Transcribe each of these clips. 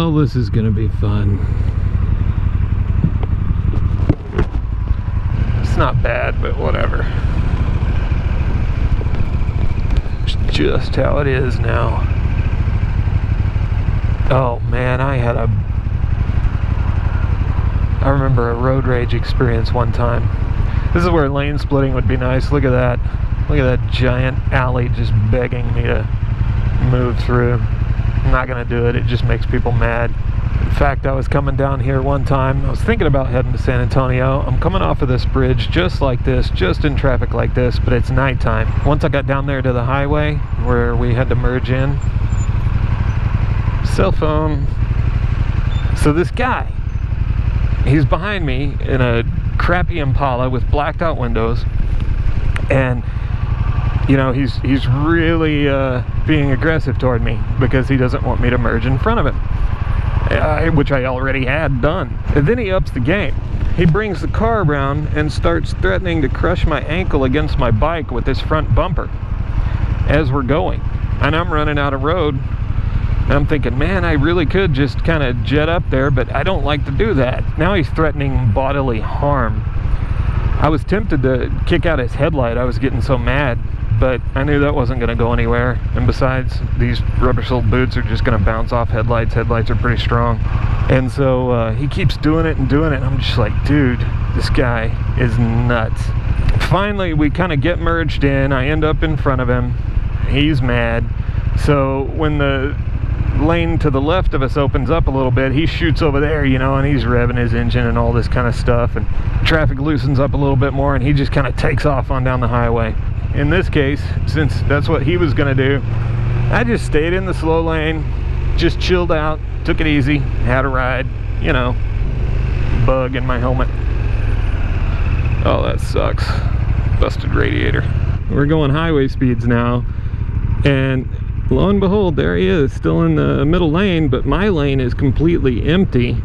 Well, this is gonna be fun. It's not bad, but whatever. It's just how it is now. Oh man, I remember a road rage experience one time. This is where lane splitting would be nice. Look at that. Look at that giant alley just begging me to move through. I'm not gonna do it. It just makes people mad. In fact, I was coming down here one time. I was thinking about heading to San Antonio. I'm coming off of this bridge just like this, just in traffic like this, but it's nighttime. Once I got down there to the highway where we had to merge in, cell phone. So this guy, he's behind me in a crappy Impala with blacked out windows, and you know, he's really being aggressive toward me because he doesn't want me to merge in front of him, which I already had done. And then he ups the game. He brings the car around and starts threatening to crush my ankle against my bike with his front bumper as we're going, and I'm running out of road. And I'm thinking, man, I really could just kind of jet up there, but I don't like to do that. Now he's threatening bodily harm. I was tempted to kick out his headlight. I was getting so mad, but I knew that wasn't going to go anywhere. And besides, these rubber-soled boots are just going to bounce off headlights. Headlights are pretty strong. And so he keeps doing it and doing it. And I'm just like, dude, this guy is nuts. Finally, we kind of get merged in. I end up in front of him. He's mad. So when the lane to the left of us opens up a little bit, he shoots over there, you know, and he's revving his engine and all this kind of stuff, and traffic loosens up a little bit more, and he just kind of takes off on down the highway. In this case, since that's what he was gonna do, I just stayed in the slow lane, just chilled out, took it easy, had a ride, you know, bug in my helmet. Oh, that sucks. Busted radiator. We're going highway speeds now, and lo and behold, there he is, still in the middle lane, but my lane is completely empty,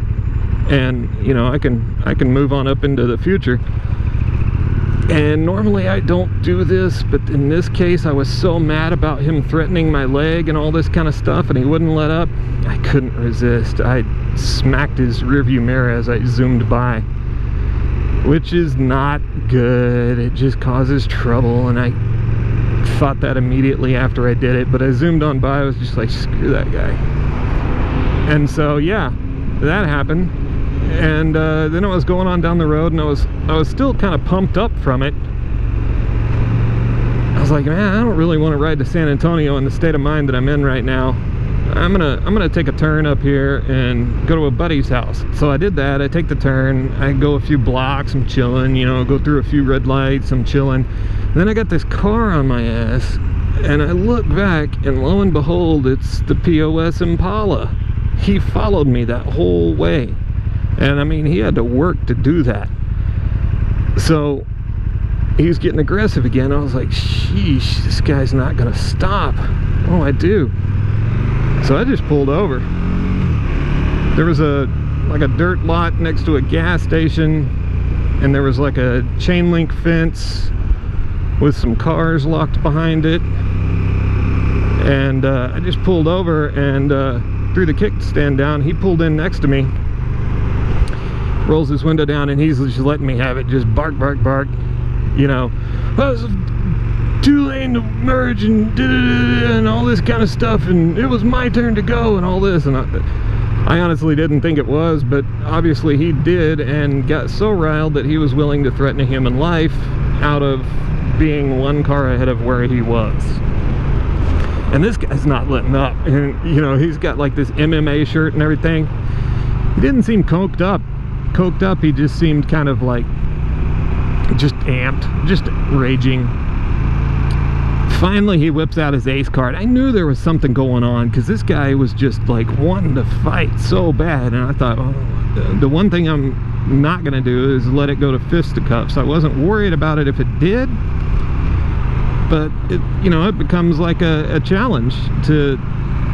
and you know, I can move on up into the future. And normally I don't do this, but in this case I was so mad about him threatening my leg and all this kind of stuff, and he wouldn't let up. I couldn't resist. I smacked his rearview mirror as I zoomed by, which is not good. It just causes trouble, and I thought that immediately after I did it, but I zoomed on by. I was just like, screw that guy. And so yeah, that happened, and then I was going on down the road, and I was still kind of pumped up from it. I was like, man, I don't really want to ride to San Antonio in the state of mind that I'm in right now. I'm gonna take a turn up here and go to a buddy's house. So I did that. I take the turn, I go a few blocks, I'm chilling, you know, go through a few red lights, I'm chilling. Then I got this car on my ass, and I look back, and lo and behold, it's the POS Impala. He followed me that whole way, and I mean, he had to work to do that. So he's getting aggressive again. I was like, sheesh, this guy's not gonna stop. What do I do? So I just pulled over. There was like a dirt lot next to a gas station, and there was like a chain link fence with some cars locked behind it. And I just pulled over and threw the kickstand down. He pulled in next to me, rolls his window down, and he's just letting me have it, just bark, bark, bark, you know. Two-lane to merge and all this kind of stuff, and it was my turn to go and all this. And I honestly didn't think it was, but obviously he did, and got so riled that he was willing to threaten a human life out of being one car ahead of where he was. And this guy's not letting up, and you know, he's got like this MMA shirt and everything. He didn't seem coked up. He just seemed kind of like just amped, just raging. Finally, he whips out his ace card. I knew there was something going on, because this guy was just like wanting to fight so bad, and I thought, oh, the one thing I'm not gonna do is let it go to fisticuffs. I wasn't worried about it if it did, but it, you know, it becomes like a challenge to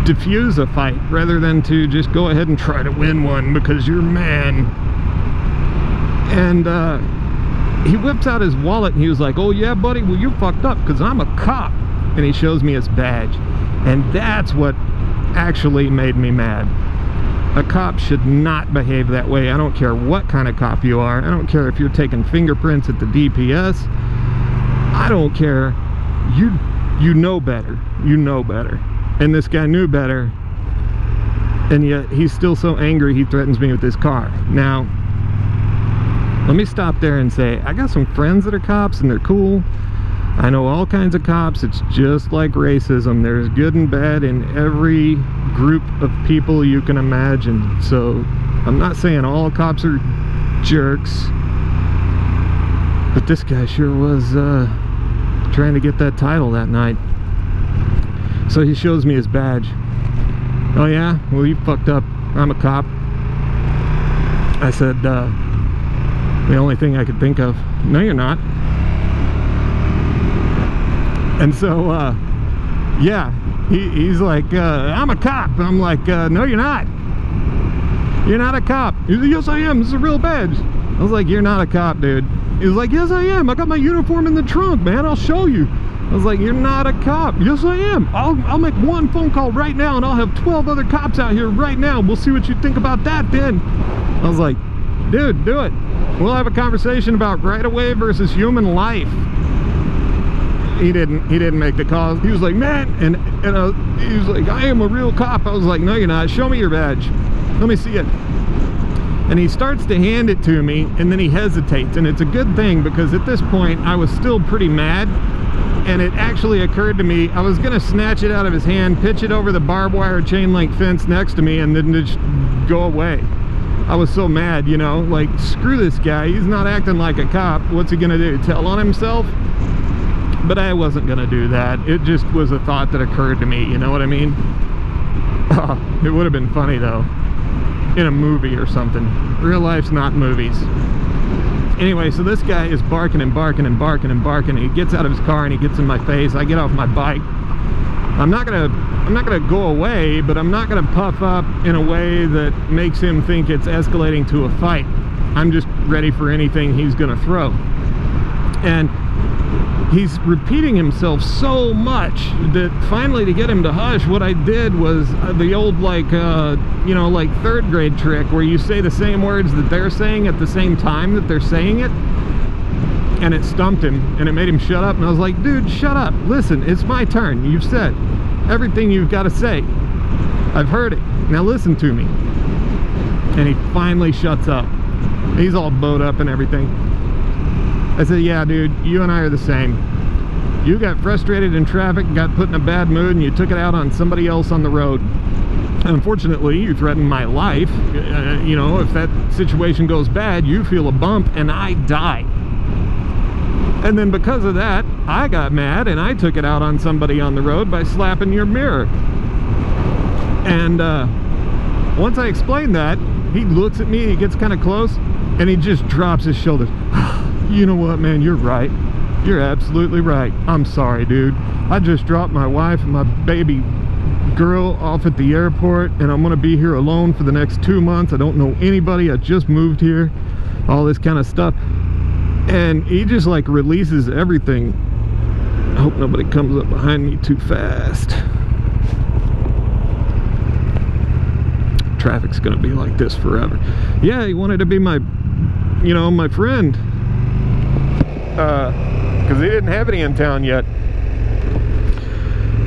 diffuse a fight rather than to just go ahead and try to win one because you're man. And he whips out his wallet, and he was like, oh yeah buddy, well you fucked up because I'm a cop. And he shows me his badge, and that's what actually made me mad. A cop should not behave that way. I don't care what kind of cop you are. I don't care if you're taking fingerprints at the DPS. I don't care. You know better. You know better. And this guy knew better. And yet he's still so angry he threatens me with his car. Now, let me stop there and say, I got some friends that are cops and they're cool. I know all kinds of cops. It's just like racism. There's good and bad in every group of people you can imagine. So I'm not saying all cops are jerks, but this guy sure was trying to get that title that night. So he shows me his badge. Oh yeah? Well, you fucked up. I'm a cop. I said, the only thing I could think of, no you're not. And so, yeah, he's like, I'm a cop. I'm like, no, you're not. You're not a cop. He's like, yes, I am. This is a real badge. I was like, you're not a cop, dude. He was like, yes, I am. I got my uniform in the trunk, man. I'll show you. I was like, you're not a cop. Yes, I am. I'll make one phone call right now, and I'll have 12 other cops out here right now. We'll see what you think about that then. I was like, dude, do it. We'll have a conversation about right-of-way versus human life. He didn't make the call. He was like, man, and he was like, I am a real cop. I was like, no, you're not. Show me your badge. Let me see it. And he starts to hand it to me, and then he hesitates. And it's a good thing, because at this point, I was still pretty mad. And it actually occurred to me, I was going to snatch it out of his hand, pitch it over the barbed wire chain link fence next to me, and then just go away. I was so mad, you know, like, screw this guy. He's not acting like a cop. What's he going to do? Tell on himself? But I wasn't going to do that. It just was a thought that occurred to me, you know what I mean? Oh, it would have been funny, though. In a movie or something. Real life's not movies. Anyway, so this guy is barking and barking and barking and barking. He gets out of his car and he gets in my face. I get off my bike. I'm not gonna go away, but I'm not gonna puff up in a way that makes him think it's escalating to a fight. I'm just ready for anything he's gonna throw. And he's repeating himself so much that finally, to get him to hush, what I did was the old, like, you know, like third grade trick where you say the same words that they're saying at the same time that they're saying it. And it stumped him, and it made him shut up. And I was like, dude, shut up. Listen, it's my turn. You've said everything you've got to say. I've heard it. Now listen to me. And he finally shuts up. He's all bowed up and everything. I said, yeah, dude, you and I are the same. You got frustrated in traffic, got put in a bad mood, and you took it out on somebody else on the road. Unfortunately, you threatened my life. You know, if that situation goes bad, you feel a bump and I die. And then because of that, I got mad and I took it out on somebody on the road by slapping your mirror. And once I explained that, he looks at me, he gets kind of close, and he just drops his shoulders. You know what, man, you're right. You're absolutely right. I'm sorry, dude. I just dropped my wife and my baby girl off at the airport, and I'm gonna be here alone for the next 2 months. I don't know anybody. I just moved here. All this kind of stuff. And he just like releases everything. I hope nobody comes up behind me too fast. Traffic's gonna be like this forever. Yeah, he wanted to be my, you know, my friend. Because he didn't have any in town yet.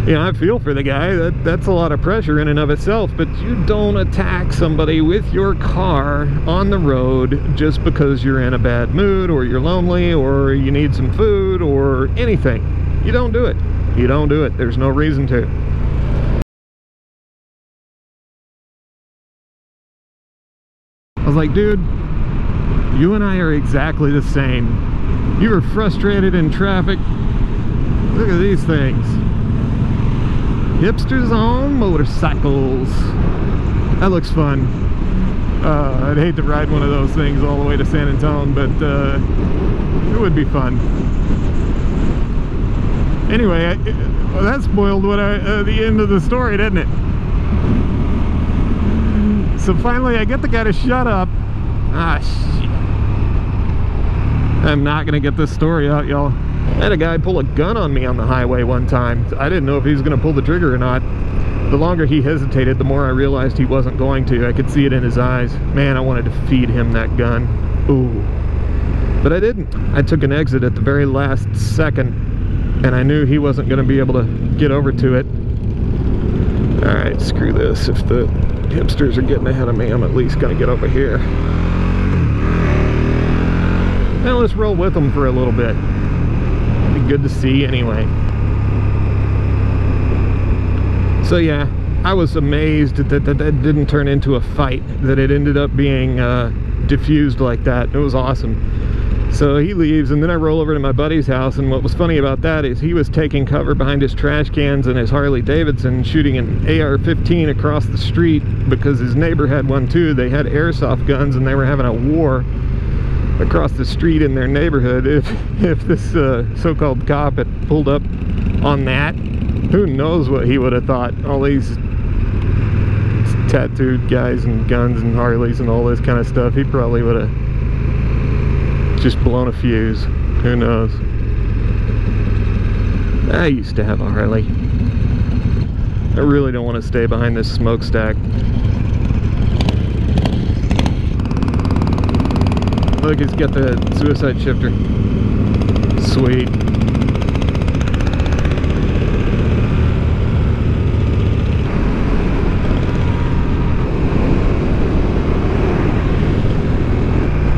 You know, I feel for the guy. That's a lot of pressure in and of itself, but you don't attack somebody with your car on the road just because you're in a bad mood, or you're lonely, or you need some food, or anything. You don't do it. You don't do it. There's no reason to. I was like, dude, you and I are exactly the same. You were frustrated in traffic. Look at these things. Hipsters on motorcycles. That looks fun. I'd hate to ride one of those things all the way to San Antonio, but it would be fun. Anyway, well, that spoiled what the end of the story, didn't it? So finally, I get the guy to shut up. Ah, shit. I'm not gonna get this story out, y'all. I had a guy pull a gun on me on the highway one time. I didn't know if he was gonna pull the trigger or not. the longer he hesitated, the more I realized he wasn't going to. I could see it in his eyes. Man, I wanted to feed him that gun. Ooh. But I didn't. I took an exit at the very last second, and I knew he wasn't going to be able to get over to it. Alright, screw this. If the hipsters are getting ahead of me, I'm at least going to get over here. Now let's roll with them for a little bit. It'd be good to see anyway. So yeah, I was amazed that didn't turn into a fight, that it ended up being diffused like that. It was awesome. So he leaves, and then I roll over to my buddy's house, and what was funny about that is he was taking cover behind his trash cans and his Harley Davidson, shooting an AR-15 across the street because his neighbor had one too. They had airsoft guns, and they were having a war across the street in their neighborhood. If this so-called cop had pulled up on that, who knows what he would have thought. All these tattooed guys and guns and Harleys and all this kind of stuff, he probably would have just blown a fuse. Who knows? I used to have a Harley. I really don't want to stay behind this smokestack. Look, it's got the suicide shifter. Sweet.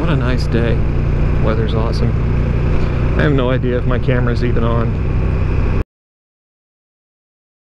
What a nice day. Weather's awesome. I have no idea if my camera's even on.